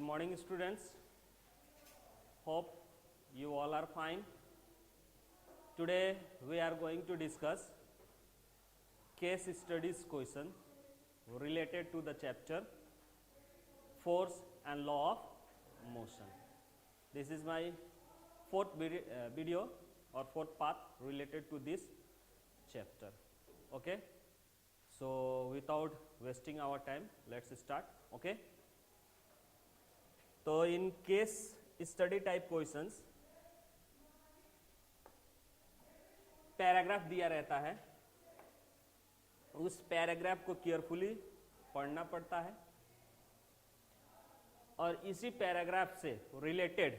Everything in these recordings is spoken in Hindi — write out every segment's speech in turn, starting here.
morning students, hope you all are fine. Today we are going to discuss case studies question related to the chapter force and law of motion. This is my fourth video or fourth part related to this chapter. Okay, so without wasting our time, let's start. Okay, तो in case study type questions paragraph दिया रहता है, उस पैराग्राफ को केयरफुली पढ़ना पड़ता है और इसी पैराग्राफ से रिलेटेड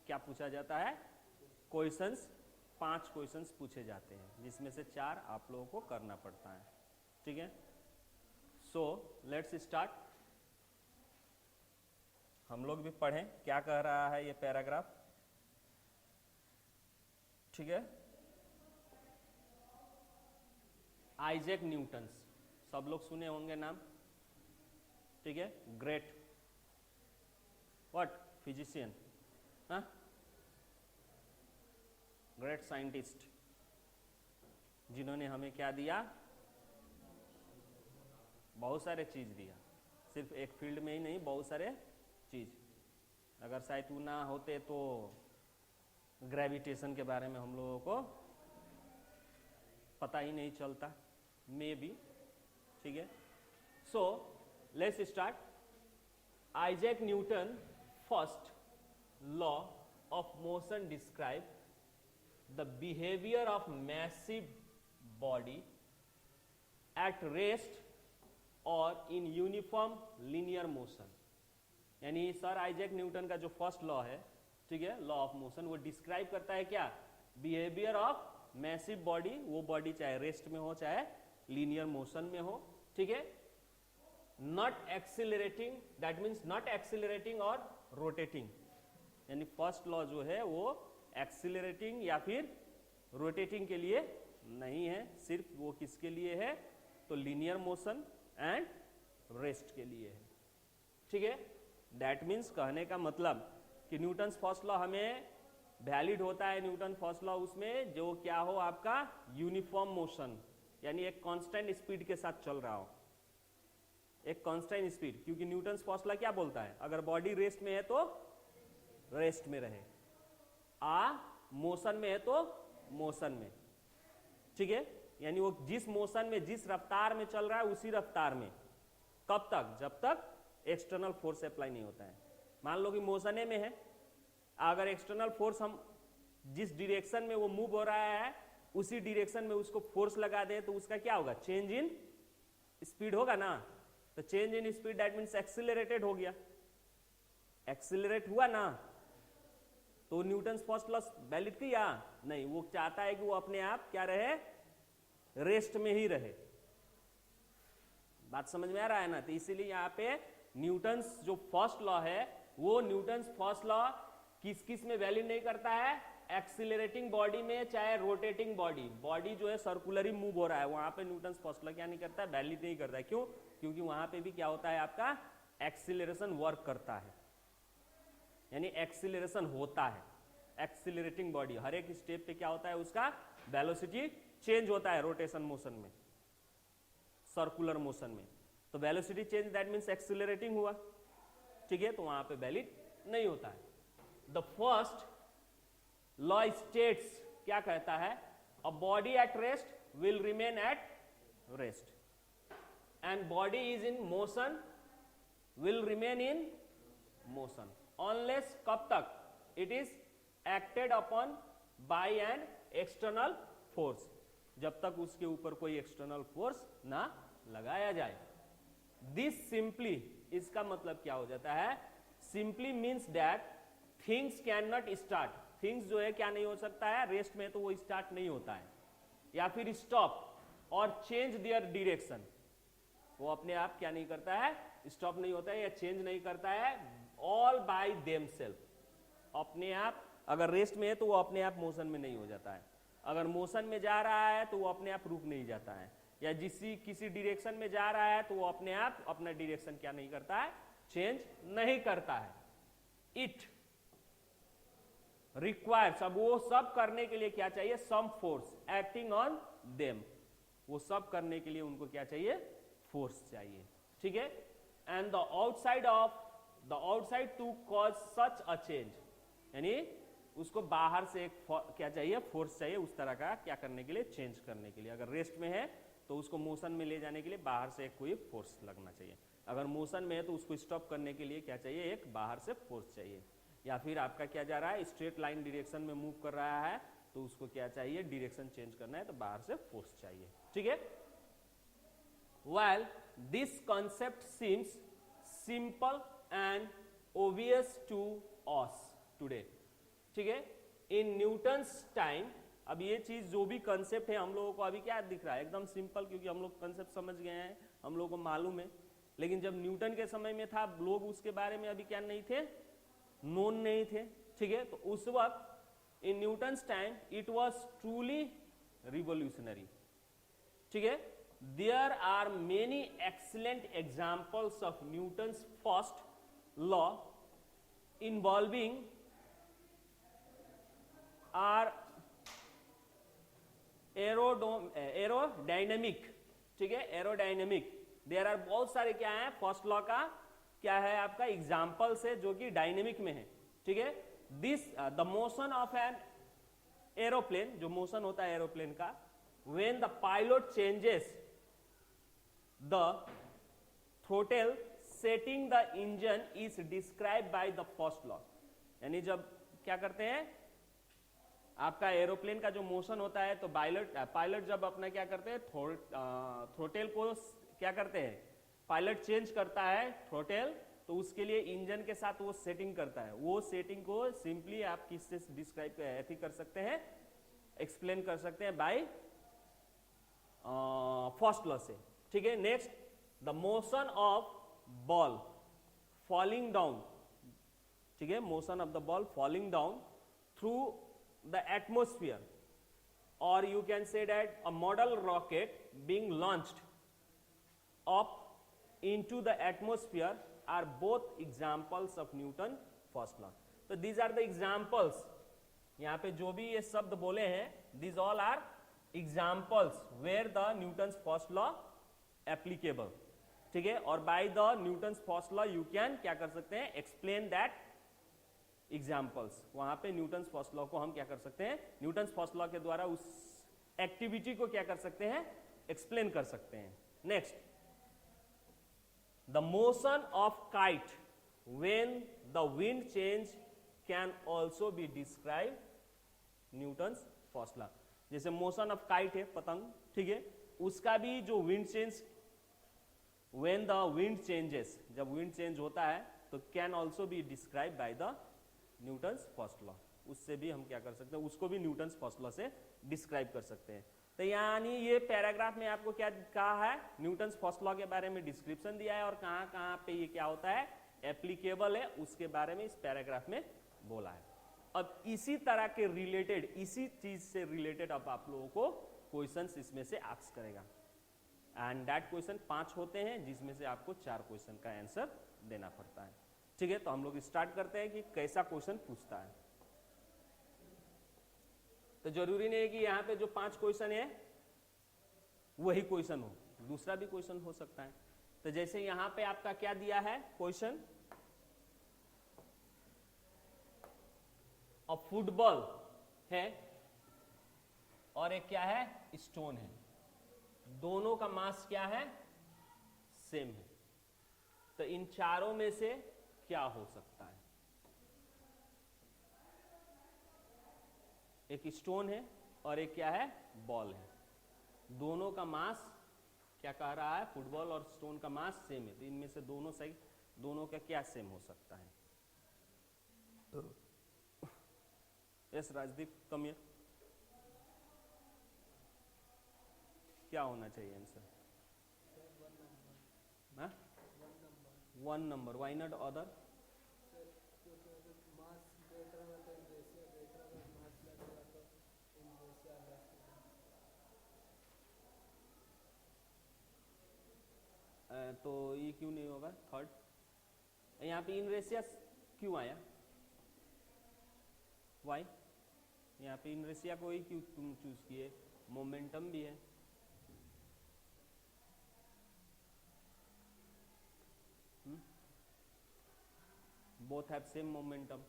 क्या पूछा जाता है, क्वेश्चंस 5 क्वेश्चंस पूछे जाते हैं, जिसमें से 4 आप लोगों को करना पड़ता है. ठीक है, सो लेट्स स्टार्ट. हम लोग भी पढ़ें क्या कह रहा है ये पैराग्राफ. ठीक है, आइजैक न्यूटन, सब लोग सुने होंगे नाम. ठीक है, ग्रेट व्हाट फिजिशियन, हाँ, ग्रेट साइंटिस्ट, जिन्होंने हमें क्या दिया, बहुत सारे चीज दिया, सिर्फ एक फील्ड में ही नहीं, बहुत सारे चीज. अगर शायद वो ना होते तो ग्रेविटेशन के बारे में हम लोगों को पता ही नहीं चलता, मे बी. ठीक है, so let's start. Isaac Newton first law of motion describe the behaviour of massive body at rest और इन यूनिफॉर्म लीनियर मोशन. यानी सर आइजैक न्यूटन का जो फर्स्ट लॉ है, ठीक है, लॉ ऑफ मोशन, वो डिस्क्राइब करता है क्या, बिहेवियर ऑफ मैसिव बॉडी. वो बॉडी चाहे रेस्ट में हो चाहे लीनियर मोशन में हो. ठीक है, not accelerating, that means not accelerating और रोटेटिंग. यानी फर्स्ट लॉ जो है वो एक्सिलरेटिंग या फिर रोटेटिंग के लिए नहीं है, सिर्फ वो किसके लिए है, तो लीनियर मोशन एंड रेस्ट के लिए है. ठीक है, दैट मीन्स कहने का मतलब कि न्यूटन फर्स्ट लॉ हमें वैलिड होता है. न्यूटन फर्स्ट लॉ उसमें जो क्या हो, आपका यूनिफॉर्म मोशन, यानी एक कांस्टेंट स्पीड के साथ चल रहा हो, एक कांस्टेंट स्पीड. क्योंकि न्यूटन फर्स्ट लॉ क्या बोलता है, अगर बॉडी रेस्ट में है तो रेस्ट में रहे, मोशन में है तो मोशन में. ठीक है, यानी वो जिस मोशन में जिस रफ्तार में चल रहा है उसी रफ्तार में. कब तक, जब तक एक्सटर्नल फोर्स अप्लाई नहीं होता है. मान लो कि मोशने में है, अगर एक्सटर्नल फोर्स हम जिस डायरेक्शन में वो मूव हो रहा है उसी डायरेक्शन में उसको फोर्स लगा दे तो उसका क्या होगा, चेंज इन स्पीड होगा ना. तो change in speed that means accelerated हो गया, एक्सिलरेट हुआ ना. तो न्यूटन फर्स्ट लॉ वैलिड किया नहीं, वो चाहता है कि वो अपने आप क्या रहे, रेस्ट में ही रहे. बात समझ में आ रहा है ना. तो इसीलिए यहाँ पे न्यूटन जो फर्स्ट लॉ है वो न्यूटन फर्स्ट लॉ किस किस में वैलिड नहीं करता है, एक्सिलरेटिंग बॉडी में चाहे रोटेटिंग बॉडी, बॉडी जो है सर्कुलरली मूव हो रहा है, वहां पे न्यूटन फर्स्ट लॉ क्या नहीं करता है, वैलिड नहीं करता है. क्यों, क्योंकि वहां पे भी क्या होता है, आपका एक्सिलरेशन वर्क करता है, यानी एक्सिलरेशन होता है. एक्सिलरेटिंग बॉडी हर एक स्टेप पे क्या होता है, उसका वेलोसिटी चेंज होता है रोटेशन मोशन में, सर्कुलर मोशन में. तो velocity change that means accelerating हुआ. ठीक है, तो वहां पे वैलिड नहीं होता है. द फर्स्ट लॉ स्टेट्स, क्या कहता है, a body at rest will remain at rest and body is in motion will remain in motion unless, कब तक, it is acted upon bye an external force, जब तक उसके ऊपर कोई एक्सटर्नल फोर्स ना लगाया जाए. दिस सिंपली, इसका मतलब क्या हो जाता है, simply means that things can not start. Things जो है क्या नहीं हो सकता है, रेस्ट में तो वो स्टार्ट नहीं होता है, या फिर स्टॉप और चेंज देयर डायरेक्शन, वो अपने आप क्या नहीं करता है, स्टॉप नहीं होता है या चेंज नहीं करता है, ऑल बाय देमसेल्फ, अपने आप. अगर रेस्ट में है तो वो अपने आप मोशन में नहीं हो जाता है, अगर मोशन में जा रहा है तो वो अपने आप रुक नहीं जाता है, या किसी डायरेक्शन में जा रहा है तो वो अपने आप अपना डायरेक्शन क्या नहीं करता है, चेंज नहीं करता है। इट रिक्वायर्स, अब वो सब करने के लिए क्या चाहिए, some force acting on them, वो सब करने के लिए उनको क्या चाहिए, फोर्स चाहिए, ठीक है। And the outside to cause such a change, यानी उसको बाहर से एक क्या चाहिए, फोर्स चाहिए उस तरह का क्या करने के लिए, चेंज करने के लिए। अगर रेस्ट में है तो उसको मोशन में ले जाने के लिए बाहर से एक कोई फोर्स लगना चाहिए, अगर मोशन में है तो उसको स्टॉप करने के लिए क्या चाहिए, एक बाहर से फोर्स चाहिए। या फिर आपका क्या जा रहा है, स्ट्रेट लाइन डायरेक्शन में मूव कर रहा है तो उसको क्या चाहिए, डायरेक्शन चेंज करना है तो बाहर से फोर्स चाहिए, ठीक है। While this concept seems simple and obvious to us today, ठीक है, in Newton's time, अब ये चीज जो भी कंसेप्ट है हम लोगों को अभी क्या दिख रहा है, एकदम सिंपल, क्योंकि हम लोग कंसेप्ट समझ गए हैं, हम लोगों को मालूम है। लेकिन जब न्यूटन के समय में था, लोग उसके बारे में अभी क्या नहीं थे, नोन नहीं थे, ठीक है। तो उस वक्त in Newton's time it was truly revolutionary, ठीक है। There are many excellent examples of Newton's first law involving are aerodynamic, ठीक है, एरोडायनेमिक। देयर आर बहुत सारे क्या है, फर्स्ट लॉ का क्या है आपका एग्जाम्पल्स है जो कि डायनेमिक में है, ठीक है। This the motion of an aeroplane, जो मोशन होता है एरोप्लेन का, when the pilot changes the throttle setting the engine is describe by the first law, यानी जब क्या करते हैं आपका एरोप्लेन का जो मोशन होता है तो पायलट जब अपना क्या करते हैं, थ्रोटल को क्या करते हैं, पायलट चेंज करता है थ्रोटल, तो उसके लिए इंजन के साथ वो सेटिंग करता है। वो सेटिंग को सिंपली आप किससे डिस्क्राइब ऐसे कर सकते हैं, एक्सप्लेन कर सकते हैं बाय फर्स्ट लॉ से, ठीक है। Next, the motion of ball falling down, ठीक है, motion of the ball falling down through the atmosphere, और you can say that a model rocket being launched up into the atmosphere are both examples of Newton first law. So these are the examples, यहाँ पे जो भी ये शब्द बोले हैं, these all are examples where the Newton's first law applicable, ठीक है। और by the Newton's first law you can क्या कर सकते हैं, explain that examples, वहाँ पे Newton's first law को हम क्या कर सकते हैं, Newton's first law के द्वारा उस एक्टिविटी को क्या कर सकते हैं, एक्सप्लेन कर सकते हैं। Next, the motion of kite when the wind change can also be described Newton's first law। जैसे motion of kite है पतंग, ठीक है, उसका भी जो wind change, when the wind changes, जब wind change होता है तो can also be described by the Newton's first law, उससे भी हम क्या कर सकते हैं, उसको भी Newton's first law से डिस्क्राइब कर सकते हैं। तो यानी ये पैराग्राफ में आपको क्या कहा है, न्यूटन्स फर्स्ट लॉ के बारे में डिस्क्रिप्शन दिया है, और कहां कहां पे ये क्या होता है, एप्लीकेबल है, उसके बारे में इस पैराग्राफ में बोला है। अब इसी तरह के रिलेटेड, इसी चीज से रिलेटेड अब आप लोगों को क्वेश्चंस इसमें से आस्क करेगा, एंड दैट क्वेश्चन 5 होते हैं, जिसमें से आपको 4 क्वेश्चन का आंसर देना पड़ता है, ठीक है। तो हम लोग स्टार्ट करते हैं कि कैसा क्वेश्चन पूछता है। तो जरूरी नहीं है कि यहाँ पे जो 5 क्वेश्चन है वही क्वेश्चन हो, दूसरा भी क्वेश्चन हो सकता है। तो जैसे यहाँ पे आपका क्या दिया है क्वेश्चन, और फुटबॉल है और एक क्या है, स्टोन है, दोनों का मास क्या है, सेम है। तो इन चारों में से क्या हो सकता है, एक स्टोन है और एक क्या है, बॉल है, दोनों का मास क्या कह रहा है, फुटबॉल और स्टोन का मास सेम है। तो इनमें से दोनों सही, दोनों का क्या सेम हो सकता है। यस राजदीप, कम हियर, क्या होना चाहिए answer, 1 number, why not other, तो ये क्यों नहीं होगा थर्ड, यहाँ पे इनरेशिया क्यों आया, वाई? यहाँ पे इनरेशिया को ही क्यों तुम चूज किए? मोमेंटम भी है, both have same momentum.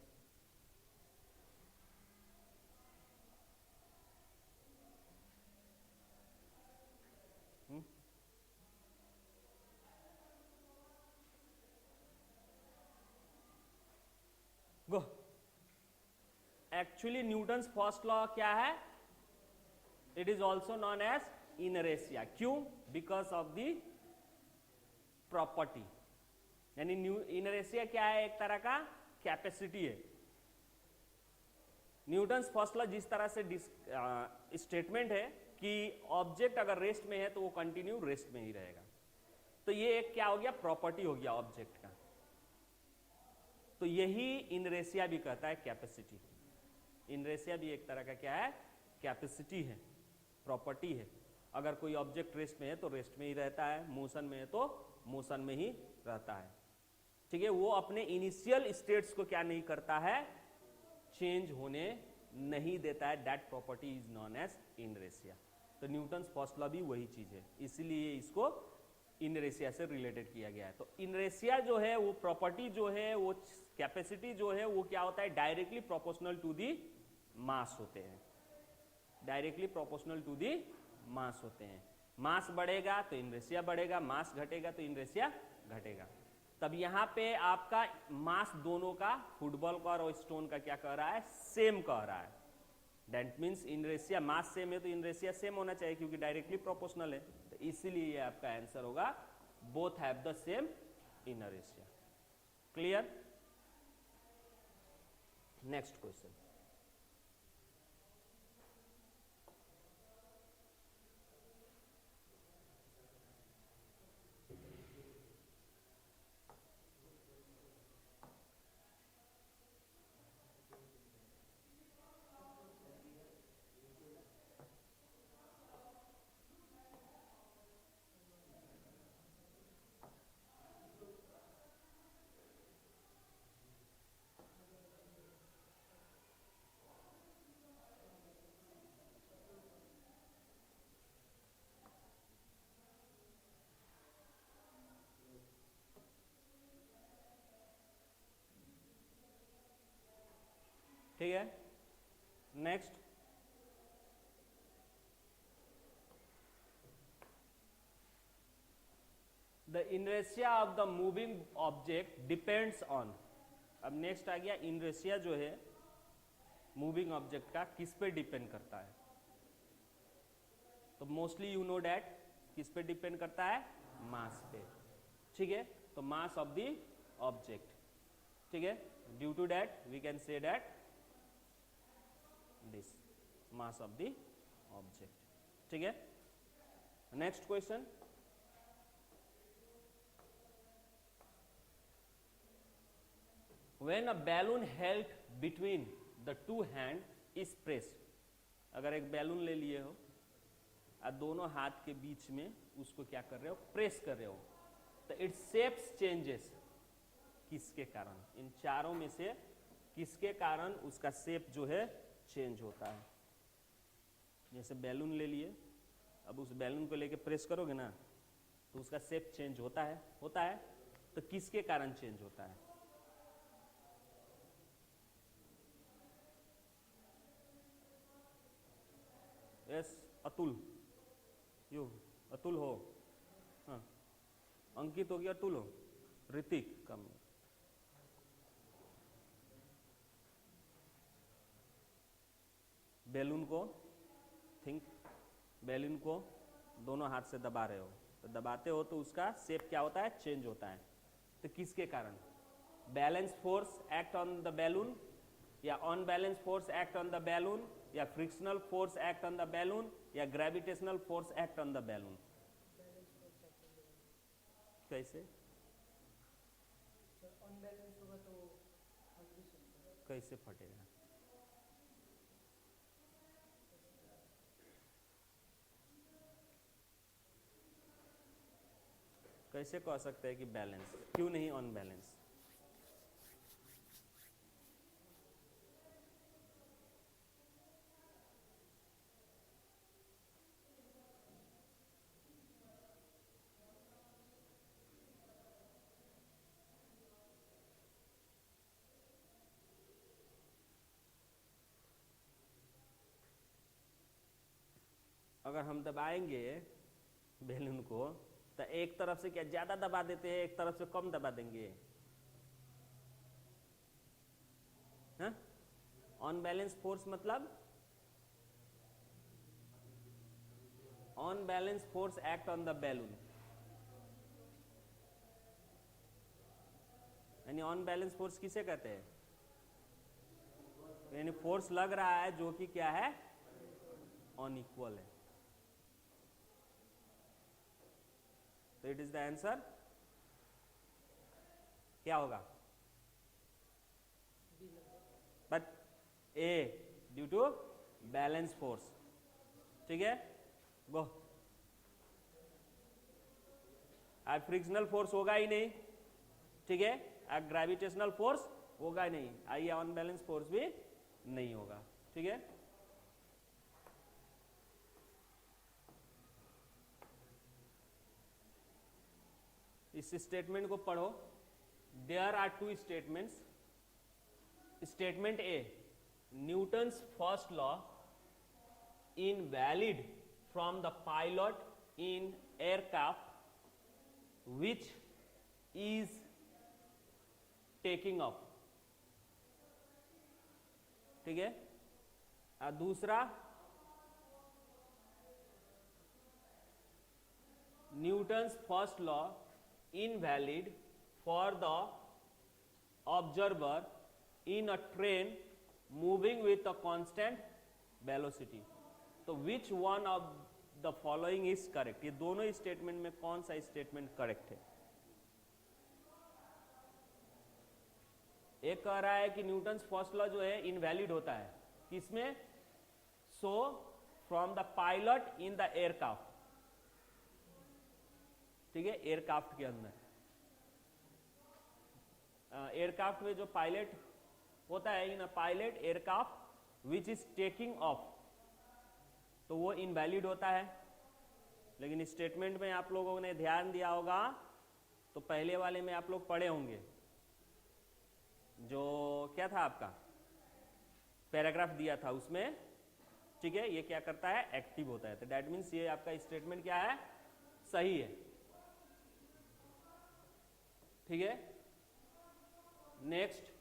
Go. Actually Newton's first law क्या है? It is also known as inertia. क्यों? Because of the property. यानी इनरेशिया क्या है? एक तरह का कैपेसिटी है. न्यूटन्स फर्स्ट लॉ जिस तरह से स्टेटमेंट है कि ऑब्जेक्ट अगर रेस्ट में है तो वो कंटिन्यू रेस्ट में ही रहेगा. तो ये एक क्या हो गया? प्रॉपर्टी हो गया ऑब्जेक्ट का. तो यही इनरेशिया भी कहता है कैपेसिटी. इनरेशिया भी एक तरह का क्या है? कैपेसिटी है, प्रॉपर्टी है. अगर कोई ऑब्जेक्ट रेस्ट में है तो रेस्ट में ही रहता है, मोशन में है तो मोशन में ही रहता है. ठीक है, वो अपने इनिशियल स्टेट्स को क्या नहीं करता है? चेंज होने नहीं देता है. That property is known as inertia. तो न्यूटन्स फर्स्ट लॉ भी वही चीज है, इसलिए इसको इनरेशिया से रिलेटेड किया गया है. तो इनरेशिया जो है वो प्रॉपर्टी जो है, वो कैपेसिटी जो है वो क्या होता है? डायरेक्टली प्रोपोर्शनल टू दी मास होते हैं. डायरेक्टली प्रोपोर्शनल टू दी मास होते हैं. मास बढ़ेगा तो इनरेशिया बढ़ेगा, मास घटेगा तो इनरेशिया घटेगा. तब यहां पे आपका मास दोनों का, फुटबॉल का और स्टोन का क्या कह रहा है? सेम कह रहा है. दैट मीन्स इनरेशिया, मास सेम है तो इनरेशिया सेम होना चाहिए क्योंकि डायरेक्टली प्रोपोर्शनल है. तो इसीलिए ये आपका आंसर होगा both have the same inertia. Clear? Next question. ठीक है, next. The inertia of the moving object depends on. अब नेक्स्ट आ गया इनरेशिया जो है मूविंग ऑब्जेक्ट का किस पे डिपेंड करता है. तो मोस्टली यू नो डैट किस पे डिपेंड करता है? मास पे. ठीक है, तो मास ऑफ द ऑब्जेक्ट. ठीक है, due to that we can say that this mass of the object. ठीक है, next question. When a balloon held between the two hand is pressed. अगर एक बैलून ले लिए हो और दोनों हाथ के बीच में उसको क्या कर रहे हो? प्रेस कर रहे हो. तो इट्स शेप्स चेंजेस. किसके कारण? इन चारों में से किसके कारण उसका शेप जो है चेंज होता है? जैसे बैलून ले लिए, अब उस बैलून को लेके प्रेस करोगे ना तो उसका शेप चेंज होता है. होता है. तो किसके कारण चेंज होता है? यस, अतुल. यू अतुल हो. हाँ, अंकित हो गया, अतुल हो, ऋतिक कम. बैलून को बैलून को दोनों हाथ से दबा रहे हो, तो दबाते हो तो उसका शेप क्या होता है? चेंज होता है. तो किसके कारण? Balance force act on the balloon, या on balance force act on the balloon, या frictional force act on the balloon, या gravitational force act on the balloon. कैसे? कैसे फटेगा? कैसे कह सकते हैं कि बैलेंस? क्यों नहीं ऑन बैलेंस? अगर हम दबाएंगे बैलून को तो एक तरफ से क्या ज्यादा दबा देते हैं, एक तरफ से कम दबा देंगे। हाँ, ऑन बैलेंस फोर्स मतलब on balance force act on the balloon, यानी ऑन बैलेंस फोर्स किसे कहते हैं, यानी फोर्स लग रहा है जो कि क्या है, अनइक्वल है। तो इट इज द आंसर क्या होगा, but A due to balance force. ठीक है, गो। आज फ्रिक्शनल फोर्स होगा ही नहीं, ठीक है, आज ग्रेविटेशनल फोर्स होगा ही नहीं, आइए ऑन बैलेंस फोर्स भी नहीं होगा। ठीक है, इस स्टेटमेंट को पढ़ो। There are two statements. Statement A, Newton's first law invalid from the pilot in aircraft which is taking off। ठीक है, दूसरा, Newton's first law invalid for the observer in a train moving with a constant velocity। तो which one of the following is correct, ये दोनों स्टेटमेंट में कौन सा स्टेटमेंट करेक्ट है। एक कह रहा है कि न्यूटन्स फर्स्ट लॉ जो है इनवैलिड होता है किसमें, so from the pilot in the aircraft. ठीक है, एयरक्राफ्ट के अंदर, एयरक्राफ्ट में जो पायलट होता है, in a pilot aircraft which is taking off, तो वो इनवैलिड होता है। लेकिन स्टेटमेंट में आप लोगों ने ध्यान दिया होगा, तो पहले वाले में आप लोग पढ़े होंगे, जो क्या था आपका पैराग्राफ दिया था उसमें। ठीक है, ये क्या करता है, एक्टिव होता है। तो दैट मीन्स ये आपका स्टेटमेंट क्या है, सही है। ठीक है, next,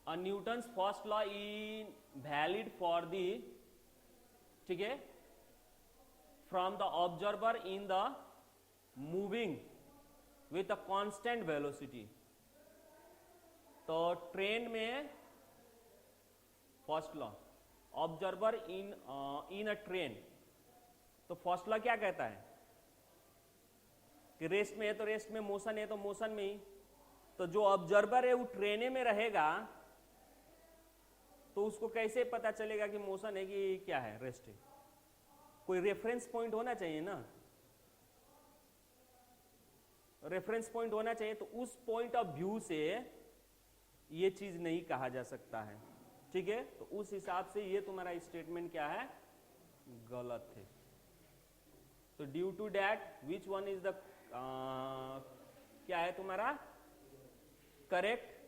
a Newton's first law is valid for the, ठीक है, from the observer in the moving with a constant velocity. तो ट्रेन में फर्स्ट लॉ, ऑब्जर्वर इन अ ट्रेन, तो फर्स्ट लॉ क्या कहता है कि रेस्ट में है तो रेस्ट में, मोशन है तो मोशन में ही। तो जो ऑब्जर्वर है वो ट्रेने में रहेगा, तो उसको कैसे पता चलेगा कि मोशन है कि क्या है, रेस्ट है। कोई रेफरेंस पॉइंट होना चाहिए ना, रेफरेंस पॉइंट होना चाहिए। तो उस पॉइंट ऑफ व्यू से ये चीज नहीं कहा जा सकता है। ठीक है, तो उस हिसाब से ये तुम्हारा स्टेटमेंट क्या है, गलत है। तो due to that which one is the क्या है तुम्हारा करेक्ट,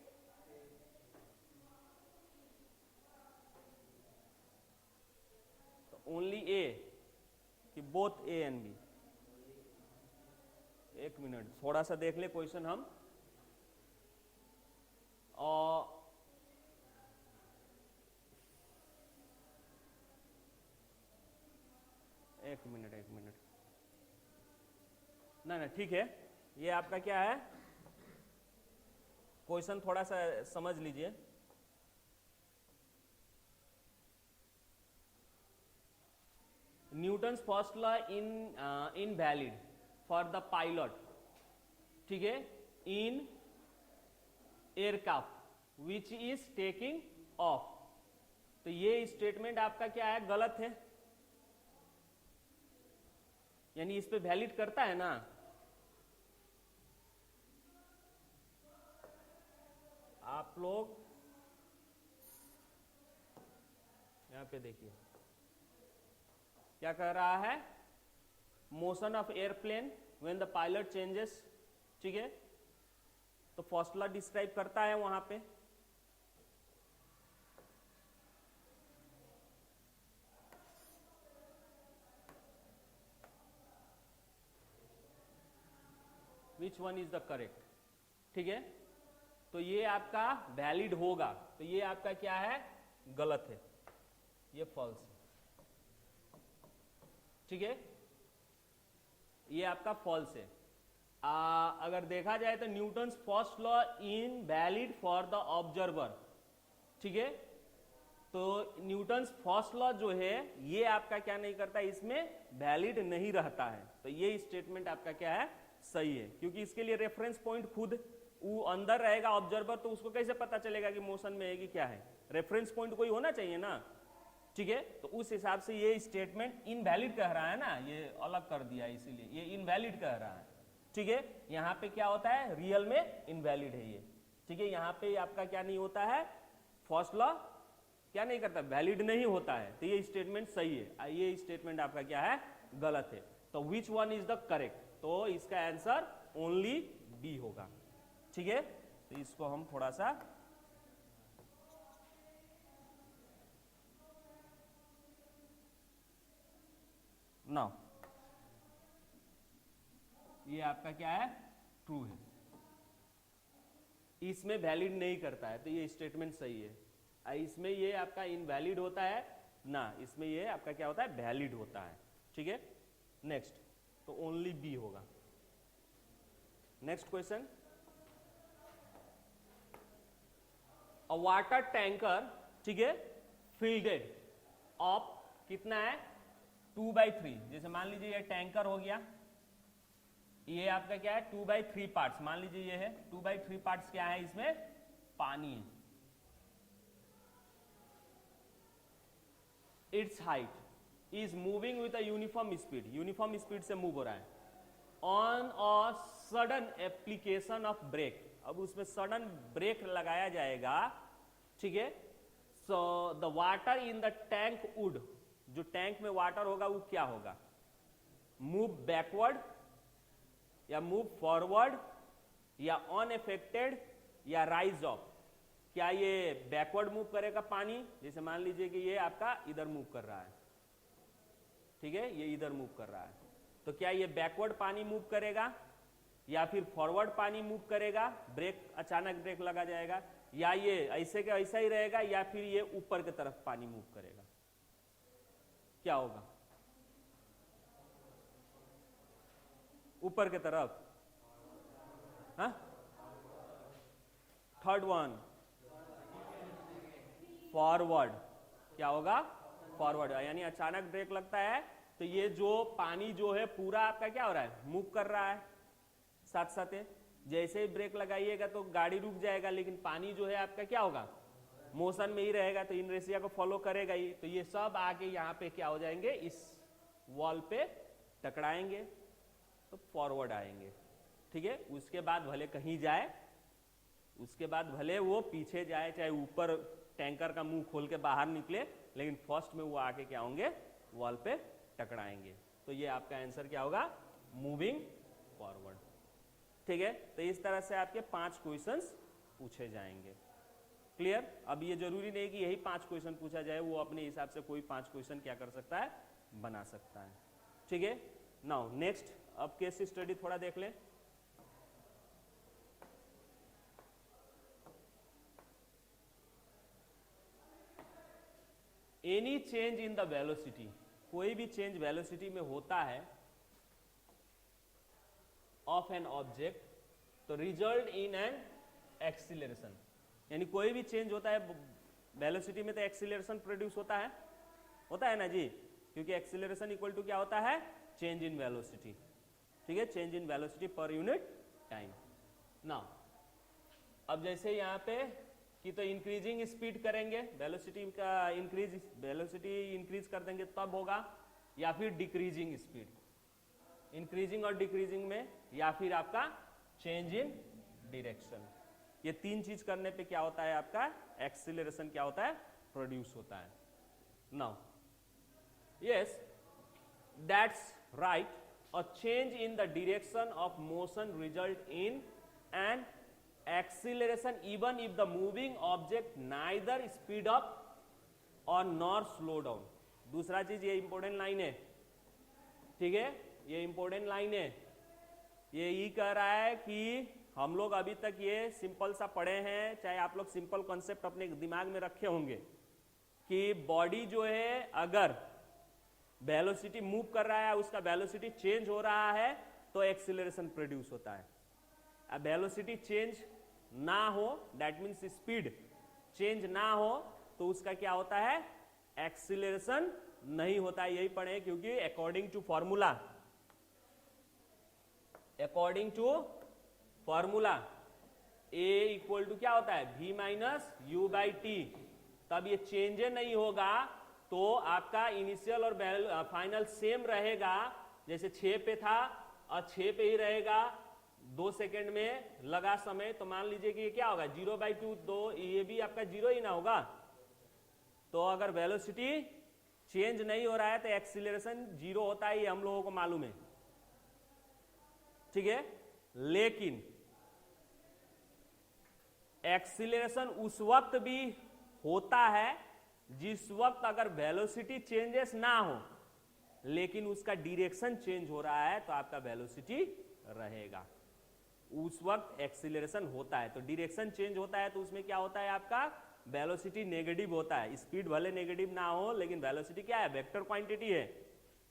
ओनली ए, कि बोथ ए एंड बी। एक मिनट, थोड़ा सा देख ले क्वेश्चन हम। और एक मिनट, ना ठीक है, ये आपका क्या है क्वेश्चन, थोड़ा सा समझ लीजिए। Newton's first law invalid for the pilot, ठीक है, in aircraft which is taking off. तो ये स्टेटमेंट आपका क्या है, गलत है, यानी इस पे वैलिड करता है ना। आप लोग यहां पे देखिए क्या कह रहा है, motion of airplane when the pilot changes. ठीक है, तो फर्स्ट लॉ डिस्क्राइब करता है वहां पे। विच वन इज द करेक्ट, ठीक है। तो ये आपका वैलिड होगा, तो ये आपका क्या है, गलत है, ये फॉल्स है, ठीक है, ये आपका फॉल्स है। अगर देखा जाए तो Newton's first law in valid for the observer, ठीक है। तो न्यूटन्स फर्स्ट लॉ जो है ये आपका क्या नहीं करता, इसमें वैलिड नहीं रहता है। तो ये स्टेटमेंट आपका क्या है, सही है, क्योंकि इसके लिए रेफरेंस पॉइंट खुद वो अंदर रहेगा ऑब्जर्वर, तो उसको कैसे पता चलेगा कि मोशन में है कि क्या है, रेफरेंस पॉइंट कोई होना चाहिए ना, ठीक है। तो उस हिसाब से ये स्टेटमेंट इनवैलिड कह रहा है ना, ये अलग कर दिया इसीलिए ये इनवैलिड कह रहा है, ठीक है। यहाँ पे क्या होता है, रियल में इनवैलिड है ये, ठीक है। यहाँ पे आपका क्या नहीं होता है, फर्स्ट लॉ क्या नहीं करता, वैलिड नहीं होता है, तो ये स्टेटमेंट सही है, ये स्टेटमेंट आपका क्या है, गलत है। तो विच वन इज द करेक्ट, तो इसका आंसर ओनली बी होगा, ठीक है। तो इसको हम थोड़ा सा नाउ, ये आपका क्या है, ट्रू है, इसमें वैलिड नहीं करता है, तो ये स्टेटमेंट सही है। इसमें ये आपका इनवैलिड होता है ना, इसमें ये आपका क्या होता है, वैलिड होता है, ठीक है। नेक्स्ट, तो ओनली बी होगा। नेक्स्ट क्वेश्चन, अ वाटर टैंकर, ठीक है, फिल्डेड ऑफ कितना है, 2/3, जैसे मान लीजिए ये टैंकर हो गया, ये आपका क्या है 2/3 पार्ट्स, मान लीजिए ये है 2/3 पार्ट्स, क्या है इसमें, पानी है। Its height is moving with a uniform speed, uniform speed से मूव हो रहा है, on a sudden application of brake, अब उसमें सडन ब्रेक लगाया जाएगा, ठीक है। So the water in the tank would, जो टैंक में वाटर होगा वो क्या होगा, मूव बैकवर्ड या मूव फॉरवर्ड या अनएफेक्टेड या राइज अप। क्या ये बैकवर्ड मूव करेगा पानी, जैसे मान लीजिए कि ये आपका इधर मूव कर रहा है, ठीक है, ये इधर मूव कर रहा है, तो क्या ये बैकवर्ड पानी मूव करेगा या फिर फॉरवर्ड पानी मूव करेगा, ब्रेक अचानक ब्रेक लगा जाएगा, या ये ऐसे का ऐसा ही रहेगा, या फिर ये ऊपर की तरफ पानी मूव करेगा, क्या होगा, ऊपर की तरफ, हाँ, थर्ड वन, फॉरवर्ड, क्या होगा, फॉरवर्ड, यानी अचानक ब्रेक लगता है तो ये जो पानी जो है पूरा आपका क्या हो रहा है, मूव कर रहा है साथ साथ, जैसे ही ब्रेक लगाइएगा तो गाड़ी रुक जाएगा, लेकिन पानी जो है आपका क्या होगा, मोशन में ही रहेगा, तो इनरेशिया को फॉलो करेगा ही, तो ये सब आके यहाँ पे क्या हो जाएंगे, इस वॉल पे टकराएंगे, तो फॉरवर्ड आएंगे, ठीक है। उसके बाद भले कहीं जाए, उसके बाद भले वो पीछे जाए, चाहे ऊपर टैंकर का मुंह खोल के बाहर निकले, लेकिन फर्स्ट में वो आके क्या होंगे, वॉल पे टकराएंगे, तो ये आपका आंसर क्या होगा, मूविंग फॉरवर्ड, ठीक है। तो इस तरह से आपके 5 क्वेश्चंस पूछे जाएंगे, क्लियर। अब ये जरूरी नहीं कि यही 5 क्वेश्चन पूछा जाए, वो अपने हिसाब से कोई 5 क्वेश्चन क्या कर सकता है, बना सकता है, ठीक है। नाउ नेक्स्ट, अब केस स्टडी थोड़ा देख लें। Any change in the velocity, कोई भी चेंज वेलोसिटी में होता है ऑफ एन ऑब्जेक्ट, तो रिजल्ट इन एन एक्सीलरेशन, यानी कोई भी चेंज होता है वेलोसिटी में तो एक्सीलरेशन प्रोड्यूस होता है ना जी, क्योंकि एक्सीलरेशन इक्वल टू क्या होता है, चेंज इन वेलोसिटी, ठीक है, change in velocity per unit time. Now अब जैसे यहाँ पे कि तो इंक्रीजिंग स्पीड करेंगे, वेलोसिटी का वेलोसिटी इंक्रीज कर देंगे तब होगा, या फिर डिक्रीजिंग स्पीड, इंक्रीजिंग और डिक्रीजिंग में, या फिर आपका चेंज इन डायरेक्शन, ये 3 चीज करने पे क्या होता है, आपका एक्सीलरेशन क्या होता है, प्रोड्यूस होता है। Now yes, that's right, a change in the direction of motion result in an acceleration even if the moving object neither speed up or nor slow down। दूसरा चीज, ये इंपॉर्टेंट लाइन है, ठीक है, ये इंपॉर्टेंट लाइन है, ये ई कह रहा है कि हम लोग अभी तक ये सिंपल सा पढ़े हैं, चाहे आप लोग सिंपल कॉन्सेप्ट अपने दिमाग में रखे होंगे कि बॉडी जो है अगर वेलोसिटी मूव कर रहा है, उसका वेलोसिटी चेंज हो रहा है तो एक्सीलरेशन प्रोड्यूस होता है। अब वेलोसिटी चेंज ना हो, दैट मीन्स स्पीड चेंज ना हो, तो उसका क्या होता है, एक्सीलरेशन नहीं होता है। यही पढ़े क्योंकि according to formula a equal to क्या होता है, v minus u by t. तब ये चेंज नहीं होगा तो आपका इनिशियल और फाइनल सेम रहेगा, जैसे 6 पे था और 6 पे ही रहेगा। 2 सेकेंड में लगा समय, तो मान लीजिए कि ये क्या होगा 0/2, तो ये भी आपका 0 ही ना होगा। तो अगर वेलोसिटी चेंज नहीं हो रहा है तो एक्सीलरेशन 0 होता है, ये हम लोगों को मालूम है, ठीक है। लेकिन एक्सीलरेशन उस वक्त भी होता है जिस वक्त अगर वेलोसिटी चेंजेस ना हो लेकिन उसका डायरेक्शन चेंज हो रहा है तो आपका वेलोसिटी रहेगा, उस वक्त एक्सीलरेशन होता है। तो डायरेक्शन चेंज होता है तो उसमें क्या होता है, आपका वेलोसिटी नेगेटिव होता है। स्पीड भले नेगेटिव ना हो लेकिन वेलोसिटी क्या है, वेक्टर क्वांटिटी है,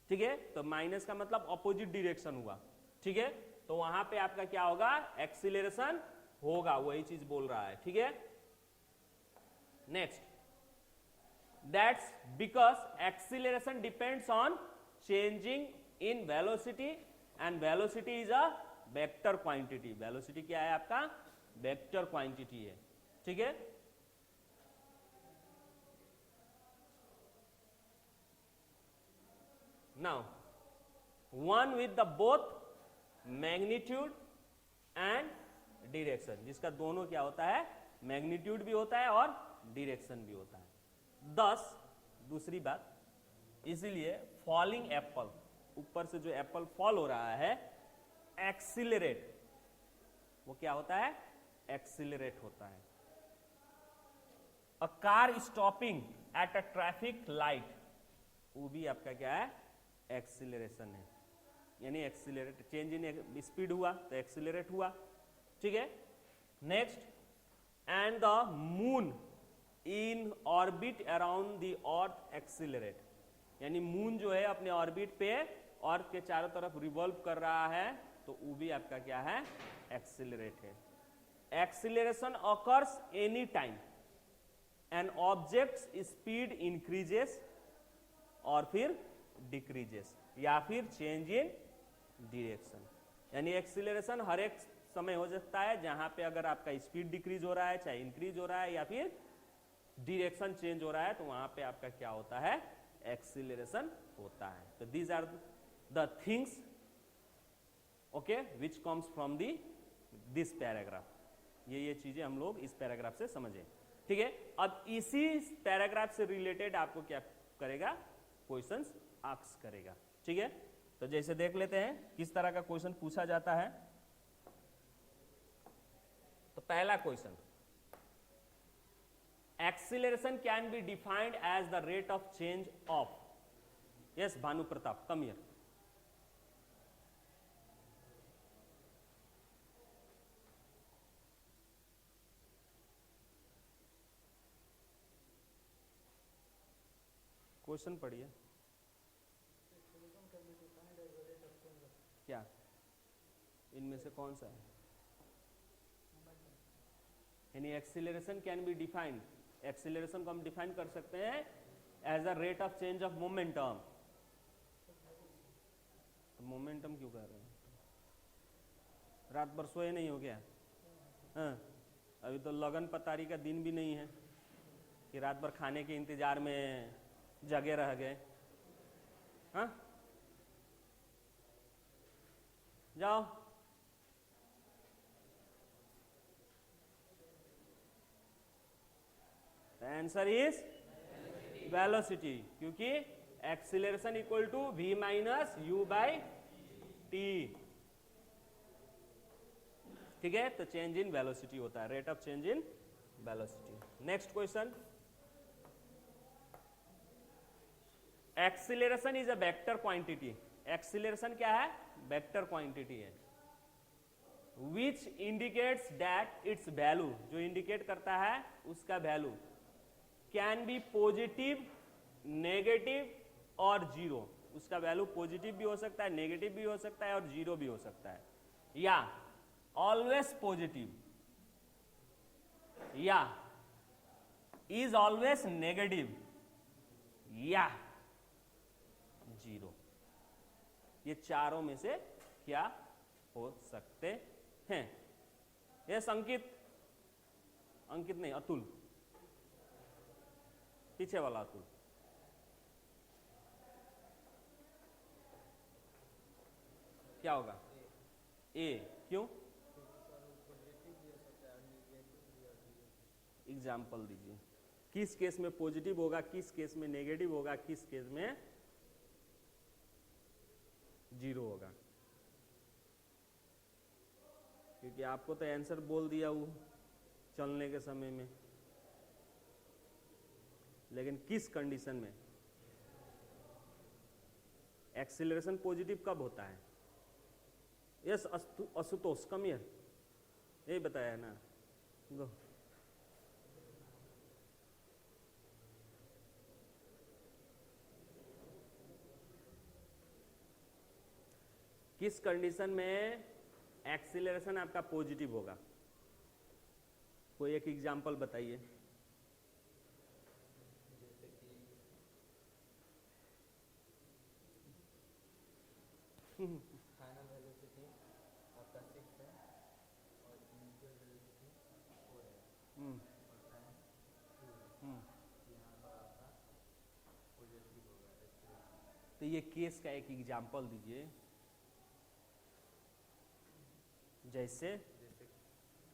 ठीक है। तो माइनस का मतलब अपोजिट डायरेक्शन हुआ, ठीक है। तो वहां पे आपका क्या होगा, एक्सीलरेशन होगा, वही चीज बोल रहा है, ठीक है। Next, that's because acceleration depends on changing in velocity and velocity is a vector quantity. Velocity क्या है आपका, वेक्टर क्वांटिटी है, ठीक है। Now one with the both magnitude and direction, जिसका दोनों क्या होता है, मैग्नीट्यूड भी होता है और डायरेक्शन भी होता है। 10 दूसरी बात, इसीलिए फॉलिंग एप्पल, ऊपर से जो एप्पल फॉल हो रहा है, एक्सीलरेट, वो क्या होता है, एक्सीलरेट होता है। A car stopping at a traffic light, वो भी आपका क्या है, एक्सीलरेशन है, यानी एक्सीलरेट, चेंज इन स्पीड हुआ तो एक्सीलरेट हुआ, ठीक है। Next, and the moon in orbit around the earth accelerate, यानी मून जो है अपने ऑर्बिट पे अर्थ के चारों तरफ रिवॉल्व कर रहा है तो वो भी आपका क्या है, एक्सीलरेट है। Acceleration occurs any time an object's speed increases और फिर डिक्रीजेस या फिर चेंज इन डायरेक्शन, यानी एक्सीलरेशन हर एक समय हो सकता है जहां पे अगर आपका स्पीड डिक्रीज हो रहा है, चाहे इंक्रीज हो रहा है या फिर डायरेक्शन चेंज हो रहा है, तो वहां पे आपका क्या होता है, एक्सीलरेशन होता है। तो these are the things okay which comes from this paragraph, ये चीजें हम लोग इस पैराग्राफ से समझे, ठीक है। अब इसी पैराग्राफ से रिलेटेड आपको क्या करेगा, क्वेश्चंस आस्क करेगा, ठीक है। तो जैसे देख लेते हैं किस तरह का क्वेश्चन पूछा जाता है। तो पहला question, acceleration can be defined as the rate of change of, yes Bhanu Pratap, come here. Question पढ़िए, क्या इनमें से कौन सा है, यानी acceleration can be defined, acceleration को हम डिफाइन कर सकते हैं as a rate of change of momentum. तो मोमेंटम क्यों कर रहे हैं, रात भर सोए नहीं हो गया, हाँ अभी तो लगन पतारी का दिन भी नहीं है कि रात भर खाने के इंतजार में जगे रह गए, हाँ जाओ। आंसर इज वेलोसिटी, क्योंकि acceleration equal to v minus u by t, ठीक है। तो चेंज इन वेलोसिटी होता है, rate of change in velocity. Next question, acceleration is a vector quantity, acceleration क्या है, वेक्टर क्वांटिटी है, which indicates that its value, जो इंडिकेट करता है उसका value can be positive, negative और जीरो। उसका वैल्यू पॉजिटिव भी हो सकता है, नेगेटिव भी हो सकता है और जीरो भी हो सकता है, या ऑलवेज पॉजिटिव या इज ऑलवेज नेगेटिव या जीरो। ये चारों में से क्या हो सकते हैं? यस अंकित, अंकित नहीं अतुल, पीछे वाला अतुल। क्या होगा? ए। क्यों? एग्जाम्पल दीजिए, किस केस में पॉजिटिव होगा, किस केस में नेगेटिव होगा, किस केस में जीरो होगा? क्योंकि आपको तो आंसर बोल दिया वो चलने के समय में, लेकिन किस कंडीशन में एक्सीलरेशन पॉजिटिव कब होता है? यस असुतोष कम हियर, यही बताया ना। गो। किस कंडीशन में एक्सीलरेशन आपका पॉजिटिव होगा? कोई एक एग्जांपल बताइए। फाइनल वेलोसिटी आपका 6 है और इनिशियल वेलोसिटी 4 है और टाइम 2 है। यहाँ पर आपका पॉजिटिव होगा एक्सीलरेशन। तो ये केस का एक एग्जांपल दीजिए। जैसे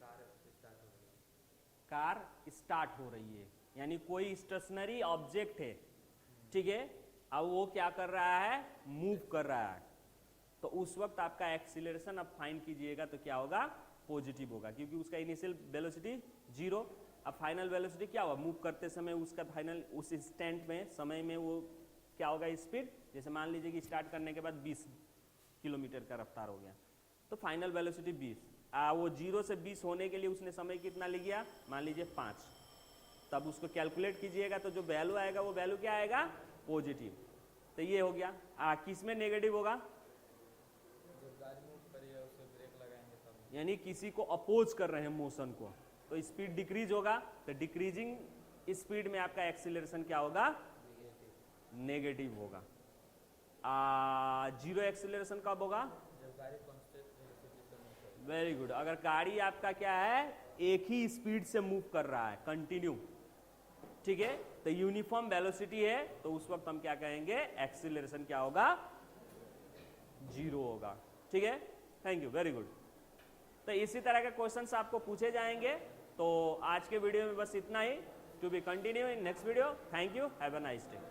कार स्टार्ट हो रही है, कार स्टार्ट हो रही है, यानी कोई स्टेशनरी ऑब्जेक्ट है, ठीक है, अब वो क्या कर रहा है? मूव कर रहा है। तो उस वक्त आपका एक्सीलरेशन अब फाइंड कीजिएगा तो क्या होगा? पॉजिटिव होगा, क्योंकि उसका इनिशियल वेलोसिटी जीरो। अब फाइनल वेलोसिटी क्या होगा? मूव करते समय उसका फाइनल उस इंस्टेंट में, समय में वो क्या होगा? स्पीड। जैसे मान लीजिए कि स्टार्ट करने के बाद 20 किलोमीटर का रफ्तार हो गया, तो फाइनल वेलोसिटी 20। वो 0 से 20 होने के लिए उसने समय कितना लिया? मान लीजिए 5। तब उसको कैलकुलेट कीजिएगा तो जो वैल्यू आएगा वो वैल्यू क्या आएगा? पॉजिटिव। तो ये हो गया। किस में नेगेटिव होगा? जब गाड़ी मूव करिए उसे ब्रेक लगाएंगे तब। यानी किसी को अपोज कर रहे हैं मोशन को, तो स्पीड डिक्रीज होगा, तो डिक्रीजिंग स्पीड में आपका एक्सीलरेशन क्या होगा? नेगेटिव होगा। जीरो एक्सीलरेशन कब होगा? जब गाड़ी कांस्टेंट वेलोसिटी से मूव करेगी। Very good. अगर गाड़ी आपका क्या है? एक ही स्पीड से मूव कर रहा है, कंटिन्यू, ठीक है, तो यूनिफॉर्म वेलोसिटी है, तो उस वक्त हम क्या कहेंगे? एक्सीलरेशन क्या होगा? जीरो होगा। ठीक है, थैंक यू, वेरी गुड। तो इसी तरह के क्वेश्चंस आपको पूछे जाएंगे। तो आज के वीडियो में बस इतना ही। To be continue in next video. Thank you, have a nice day.